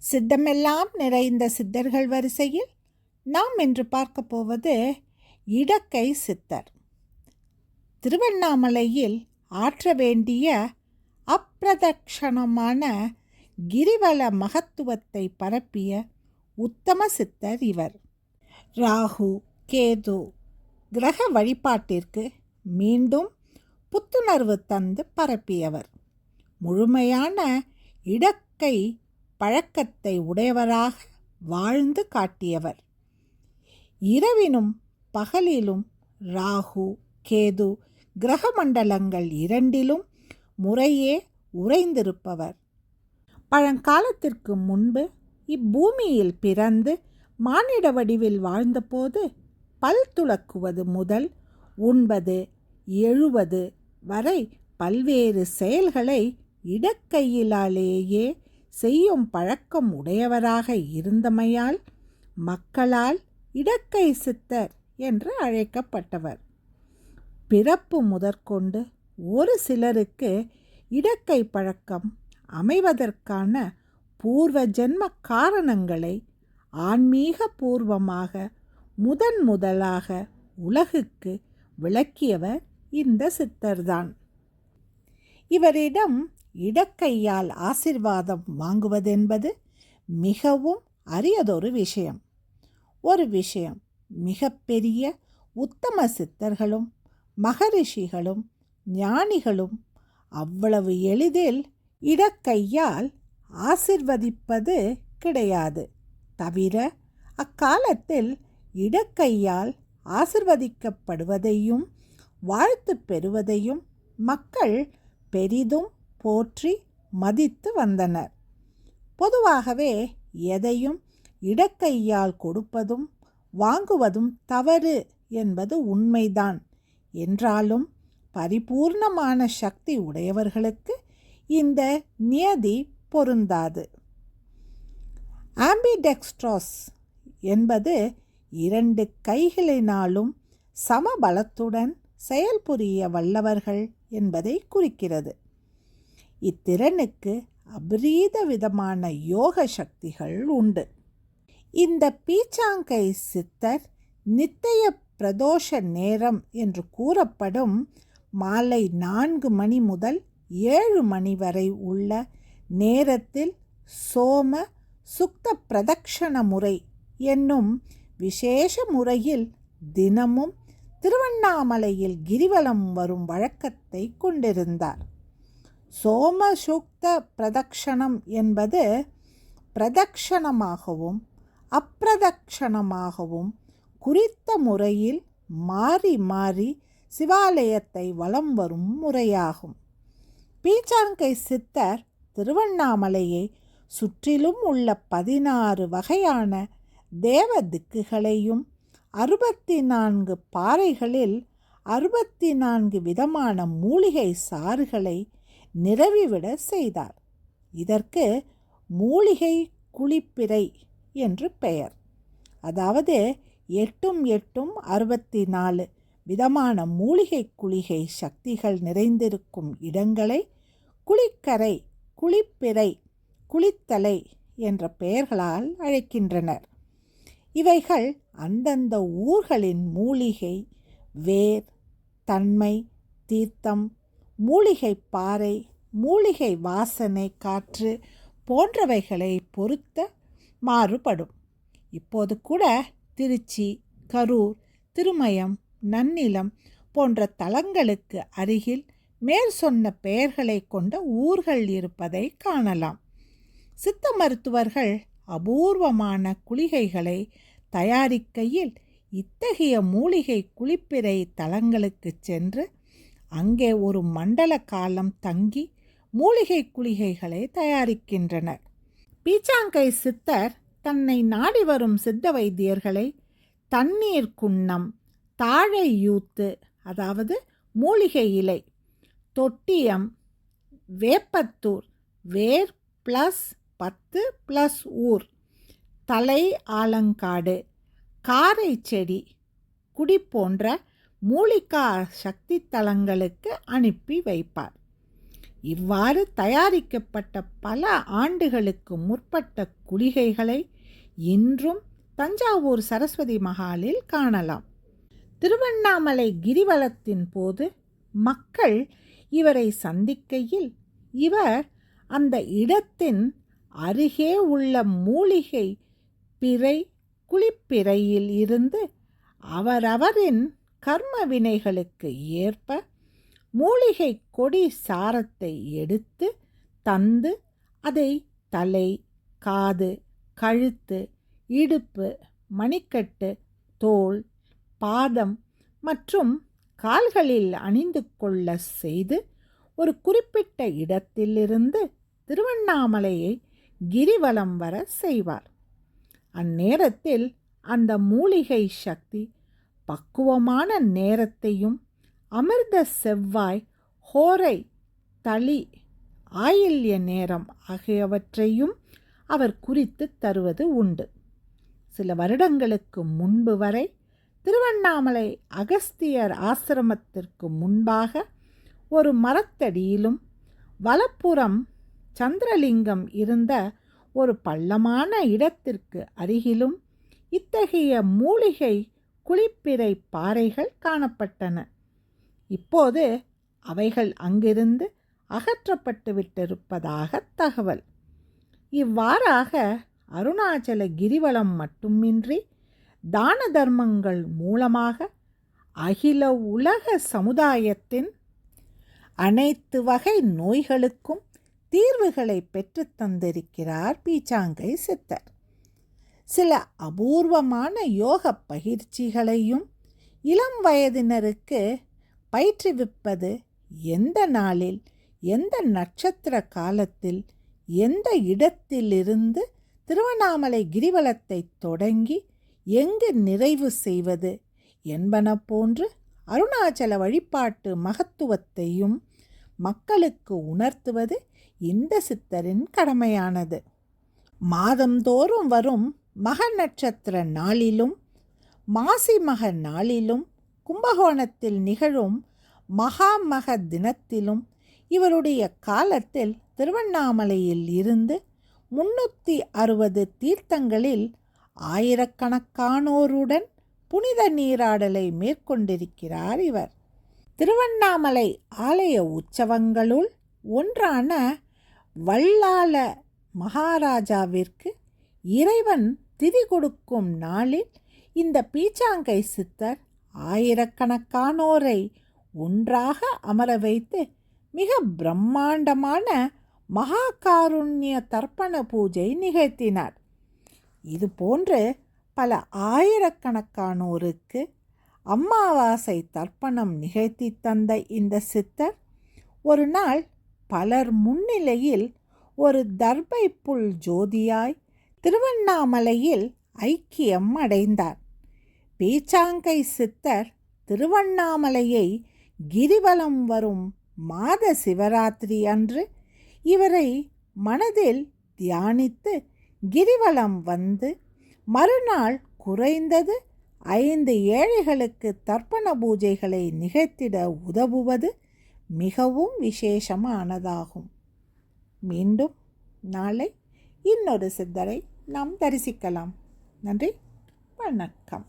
சித்தமெல்லாம் நிறைந்த சித்தர்கள் வரிசையில் நாம் இன்று பார்க்க போவது இடக்கை சித்தர். திருவண்ணாமலையில் ஆற்ற வேண்டிய அப்பிரதட்சணமான கிரிவல மகத்துவத்தை பரப்பிய உத்தம சித்தர் இவர். ராகு கேது கிரக வழிபாட்டிற்கு மீண்டும் புத்துணர்வு தந்து பரப்பியவர். முழுமையான இடக்கை பழக்கத்தை உடையவராக வாழ்ந்து காட்டியவர். இரவிலும் பகலிலும் ராகு கேது கிரக மண்டலங்கள் இரண்டிலும் முறையே உறைந்திருப்பவர். பழங்காலத்திற்கு முன்பு இப்பூமியில் பிறந்து மானிட வடிவில் வாழ்ந்தபோது பல் துலக்குவது முதல் உண்பது எழுவது வரை பல்வேறு செயல்களை இடக்கையிலாலேயே செய்யும் பழக்கம் உடையவராக இருந்தமையால் மக்களால் இடக்கை சித்தர் என்று அழைக்கப்பட்டவர். பிறப்பு முதற்கொண்டு ஒரு சிலருக்கு இடக்கை பழக்கம் அமைவதற்கான பூர்வ ஜென்ம காரணங்களை ஆன்மீக பூர்வமாக முதலாக உலகுக்கு விளக்கியவர் இந்த சித்தர்தான். இவரிடம் இடக்கையால் ஆசிர்வாதம் வாங்குவதென்பது மிகவும் அரியதொரு விஷயம். ஒரு விஷயம், மிகப்பெரிய உத்தம சித்தர்களும் மகரிஷிகளும் ஞானிகளும் அவ்வளவு எளிதில் இடக்கையால் ஆசிர்வதிப்பது கிடையாது. தவிர அக்காலத்தில் இடக்கையால் ஆசிர்வதிக்கப்படுவதையும் வாழ்த்து பெறுவதையும் மக்கள் பெரிதும் போற்றி மதித்து வந்தனர். பொதுவாகவே எதையும் இடக்கையால் கொடுப்பதும் வாங்குவதும் தவறு என்பது உண்மைதான். என்றாலும் பரிபூர்ணமான சக்தி உடையவர்களுக்கு இந்த நியதி பொருந்தாது. ஆம்பிடெக்ஸ்ட்ராஸ் என்பது இரண்டு கைகளினாலும் சமபலத்துடன் செயல்புரிய வல்லவர்கள் என்பதை குறிக்கிறது. இத்திறனுக்கு அபரீத விதமான யோக சக்திகள் உண்டு. இந்த பீச்சாங்கை சித்தர் நித்திய பிரதோஷ நேரம் என்று கூறப்படும் மாலை 4 மணி முதல் 7 மணி வரை உள்ள நேரத்தில் சோம சுக்த பிரதக்ஷண முறை என்னும் விசேஷ முறையில் தினமும் திருவண்ணாமலையில் கிரிவலம் வரும் வழக்கத்தை கொண்டிருந்தார். சோமசுக்த பிரதக்ஷணம் என்பது பிரதக்ஷணமாகவும் அப்பிரதக்ஷணமாகவும் குறித்த முறையில் மாறி மாறி சிவாலயத்தை வலம் வரும் முறையாகும். பீச்சாங்கை சித்தர் திருவண்ணாமலையை சுற்றிலும் உள்ள 16 வகையான தேவ திக்குகளையும் 64 பாறைகளில் 64 விதமான மூலிகை சாறுகளை நிரவிவிட செய்தார். இதற்கு மூலிகை குளிப்பிறை என்று பெயர். அதாவது 8 64 விதமான மூலிகை குளிகை சக்திகள் நிறைந்திருக்கும் இடங்களை குளிக்கரை, குளிப்பிறை, குளித்தலை என்ற பெயர்களால் அழைக்கின்றனர். இவைகள் அந்தந்த ஊர்களின் மூலிகை வேர், தன்மை, தீர்த்தம், மூலிகை பாறை, மூலிகை வாசனை, காற்று போன்றவைகளை பொறுத்த மாறுபடும். இப்போது கூட திருச்சி, கரூர், திருமயம், நன்னிலம் போன்ற தலங்களுக்கு அருகில் மேற் சொன்ன பெயர்களை கொண்ட ஊர்கள் இருப்பதை காணலாம். சித்த மருத்துவர்கள் அபூர்வமான குளிகைகளை தயாரிக்கையில் இத்தகைய மூலிகை குளிப்பிறை தலங்களுக்கு சென்று அங்கே ஒரு மண்டல காலம் தங்கி மூலிகை குளிகைகளை தயாரிக்கின்றனர். பீச்சாங்கை சித்தர் தன்னை நாடி வரும் சித்த வைத்தியர்களை தண்ணீர் குன்னம், தாழை யூத்து அதாவது மூலிகை இலை, தொட்டியம், வேப்பத்தூர், வேர் +10 ஊர், தலை ஆலங்காடு, காரை செடி, குடி போன்ற மூலிகா சக்தி தலங்களுக்கு அனுப்பி வைப்பார். இவ்வாறு தயாரிக்கப்பட்ட பல ஆண்டுகளுக்கு முற்பட்ட குளிகைகளை இன்றும் தஞ்சாவூர் சரஸ்வதி மஹாலில் காணலாம். திருவண்ணாமலை கிரிவலத்தின் போது மக்கள் இவரை சந்திக்கையில் இவர் அந்த இடத்தின் அருகே உள்ள மூலிகை பிறை குளிப்பிறையில் இருந்து அவரவரின் கர்ம வினைகளுக்கு ஏற்ப மூலிகை கொடி சாரத்தை எடுத்து தந்து அதை தலை, காது, கழுத்து, இடுப்பு, மணிக்கட்டு, தோள், பாதம் மற்றும் கால்களில் அணிந்து கொள்ள செய்து ஒரு குறிப்பிட்ட இடத்திலிருந்து திருவண்ணாமலையை கிரிவலம் வர செய்வார். அந்நேரத்தில் அந்த மூலிகை சக்தி பக்குவமான நேரத்தையும் அமிர்த செவ்வாய், ஹோரை, தளி, ஆயில்ய நேரம் ஆகியவற்றையும் அவர் குறித்து தருவது உண்டு. சில வருடங்களுக்கு முன்பு வரை திருவண்ணாமலை அகஸ்தியர் ஆசிரமத்திற்கு முன்பாக ஒரு மரத்தடியிலும் வலப்புறம் சந்திரலிங்கம் இருந்த ஒரு பள்ளமான இடத்திற்கு அருகிலும் இத்தகைய மூலிகை குளிப்பிறை பாறைகள் காணப்பட்டன. இப்போது அவைகள் அங்கிருந்து அகற்றப்பட்டு விட்டிருப்பதாக தகவல். இவ்வாறாக அருணாச்சல கிரிவலம் மட்டுமின்றி தான தர்மங்கள் மூலமாக அகில உலக சமுதாயத்தின் அனைத்து வகை நோய்களுக்கும் தீர்வுகளை பெற்று தந்திருக்கிறார் பீச்சாங்கை சித்தர். சில அபூர்வமான யோக பயிற்சிகளையும் இளம் வயதினருக்கு பயிற்றுவிப்பது எந்த நாளில், எந்த நட்சத்திர காலத்தில், எந்த இடத்திலிருந்து திருவண்ணாமலை கிரிவலத்தை தொடங்கி எங்கு நிறைவு செய்வது என்பன போன்று அருணாச்சல வழிபாட்டு மகத்துவத்தையும் மக்களுக்கு உணர்த்துவது இந்த சித்தரின் கடமையானது. மாதந்தோறும் வரும் மக நட்சத்திர நாளிலும் மாசி மக நாளிலும் கும்பகோணத்தில் நிகழும் மகாமக தினத்திலும் இவருடைய காலத்தில் திருவண்ணாமலையில் இருந்து 360 தீர்த்தங்களில் ஆயிரக்கணக்கானோருடன் புனித நீராடலை மேற்கொண்டிருக்கிறார் இவர். திருவண்ணாமலை ஆலய உற்சவங்களுள் ஒன்றான வல்லாள மகாராஜாவிற்கு இறைவன் திதி கொடுக்கும் நாளில் இந்த பீச்சாங்கை சித்தர் ஆயிரக்கணக்கானோரை ஒன்றாக அமர வைத்து மிக பிரம்மாண்டமான மகாகாருண்ய தர்ப்பண பூஜை நிகழ்த்தினார். இதுபோன்று பல ஆயிரக்கணக்கானோருக்கு அமாவாசை தர்ப்பணம் நிகழ்த்தி தந்த இந்த சித்தர் ஒரு நாள் பலர் முன்னிலையில் ஒரு தர்பை புல் ஜோதியாய் திருவண்ணாமலையில் ஐக்கியம் அடைந்தார். பீச்சாங்கை சித்தர் திருவண்ணாமலையை கிரிவலம் வரும் மாத சிவராத்திரி அன்று இவரை மனதில் தியானித்து கிரிவலம் வந்து மறுநாள் குறைந்தது 5 ஏழைகளுக்கு தர்ப்பண பூஜைகளை நிகழ்த்திட உதவுவது மிகவும் விசேஷமானதாகும். மீண்டும் நாளை இன்னொரு சித்தரை நாம் தரிசிக்கலாம். நன்றி, வணக்கம்.